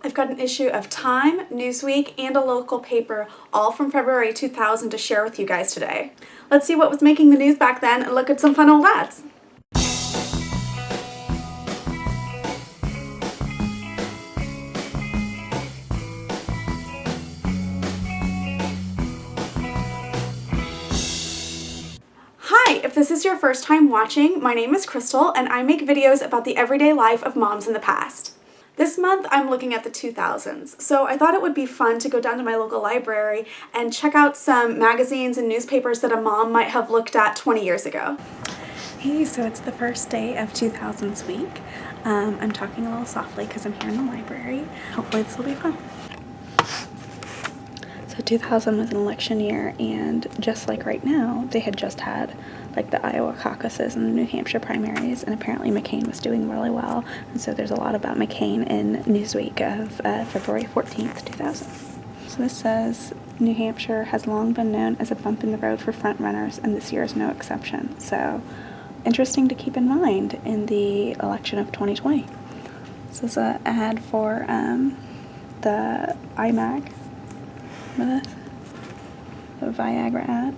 I've got an issue of Time, Newsweek, and a local paper, all from February 2000 to share with you guys today. Let's see what was making the news back then and look at some fun old ads. Hi, if this is your first time watching, my name is Crystal and I make videos about the everyday life of moms in the past. This month I'm looking at the 2000s, so I thought it would be fun to go down to my local library and check out some magazines and newspapers that a mom might have looked at 20 years ago. Hey, so it's the first day of 2000s week. I'm talking a little softly because I'm here in the library. Hopefully this will be fun. So 2000 was an election year, and just like right now, they had just had like the Iowa caucuses and the New Hampshire primaries, and apparently McCain was doing really well, and so there's a lot about McCain in Newsweek of February 14th, 2000. So this says, New Hampshire has long been known as a bump in the road for frontrunners, and this year is no exception. So interesting to keep in mind in the election of 2020. This is an ad for the iMag. Remember this? The Viagra ad.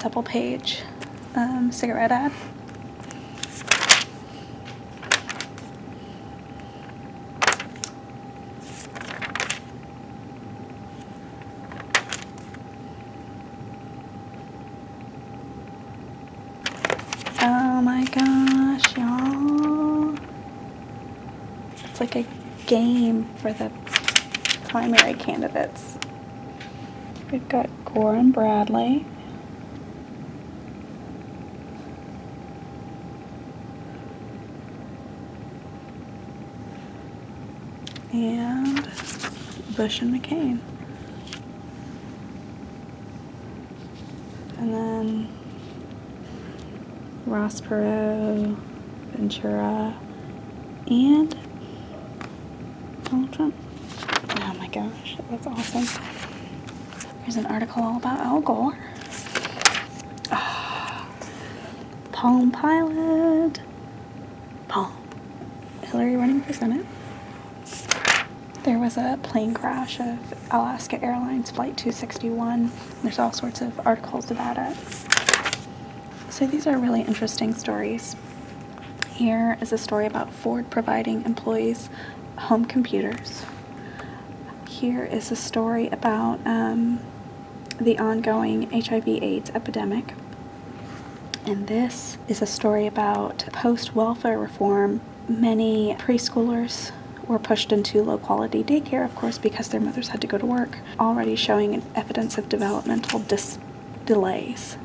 Double page cigarette ad. Oh my gosh, y'all. It's like a game for the primary candidates. We've got Gore and Bradley. And Bush and McCain. And then Ross Perot, Ventura, and Donald Trump. Oh my gosh, that's awesome. Here's an article all about Al Gore. Palm Pilot. Palm. Hillary running for Senate. There was a plane crash of Alaska Airlines Flight 261. There's all sorts of articles about it. So these are really interesting stories. Here is a story about Ford providing employees home computers. Here is a story about the ongoing HIV/AIDS epidemic. And this is a story about post-welfare reform. Many preschoolers were pushed into low-quality daycare, of course, because their mothers had to go to work, already showing evidence of developmental delays.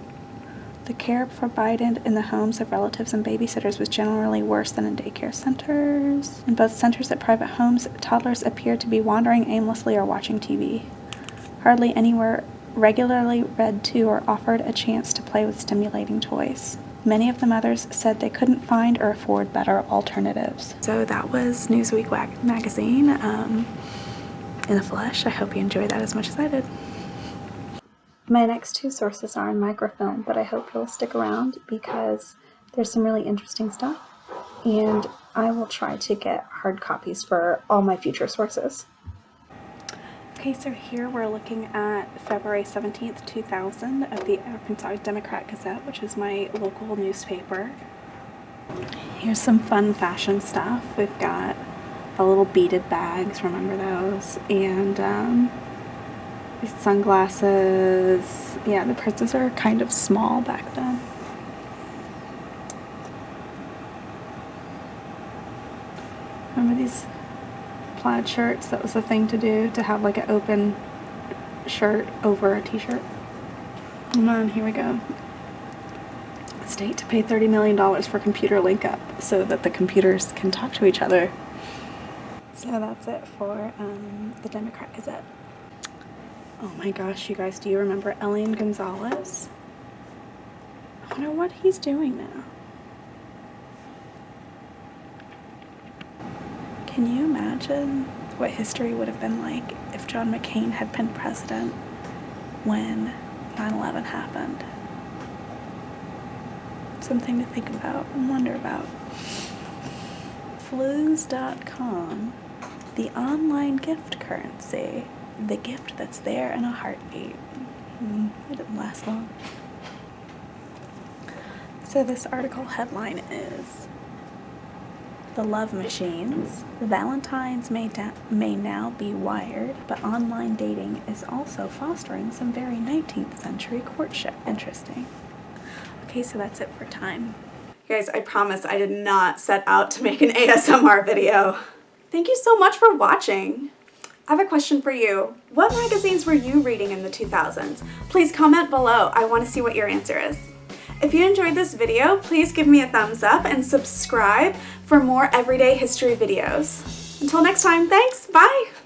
The care provided in the homes of relatives and babysitters was generally worse than in daycare centers. In both centers at private homes, toddlers appeared to be wandering aimlessly or watching TV. Hardly anywhere regularly read to or offered a chance to play with stimulating toys. Many of the mothers said they couldn't find or afford better alternatives. So that was Newsweek magazine in the flesh. I hope you enjoyed that as much as I did. My next two sources are in microfilm, but I hope you'll stick around because there's some really interesting stuff, and I will try to get hard copies for all my future sources. Okay, so here we're looking at February 17th, 2000 of the Arkansas Democrat Gazette, which is my local newspaper. Here's some fun fashion stuff. We've got the little beaded bags, remember those, and these sunglasses. Yeah, the purses are kind of small back then. Remember these plaid shirts? That was the thing to do, to have like an open shirt over a t-shirt. Come on, here we go. State to pay $30 million for computer link up so that the computers can talk to each other. So that's it for the Democrat Gazette. Oh my gosh, you guys, do you remember Elian Gonzalez? I wonder what he's doing now. Can you imagine what history would have been like if John McCain had been president when 9/11 happened? Something to think about and wonder about. Flus.com The online gift currency. The gift that's there in a heartbeat. It didn't last long. So this article headline is, The Love Machines. Valentines may now be wired, but online dating is also fostering some very 19th century courtship. Interesting. Okay, so that's it for Time. Guys, I promise I did not set out to make an ASMR video. Thank you so much for watching. I have a question for you. What magazines were you reading in the 2000s? Please comment below. I want to see what your answer is. If you enjoyed this video, please give me a thumbs up and subscribe for more everyday history videos. Until next time, thanks, bye!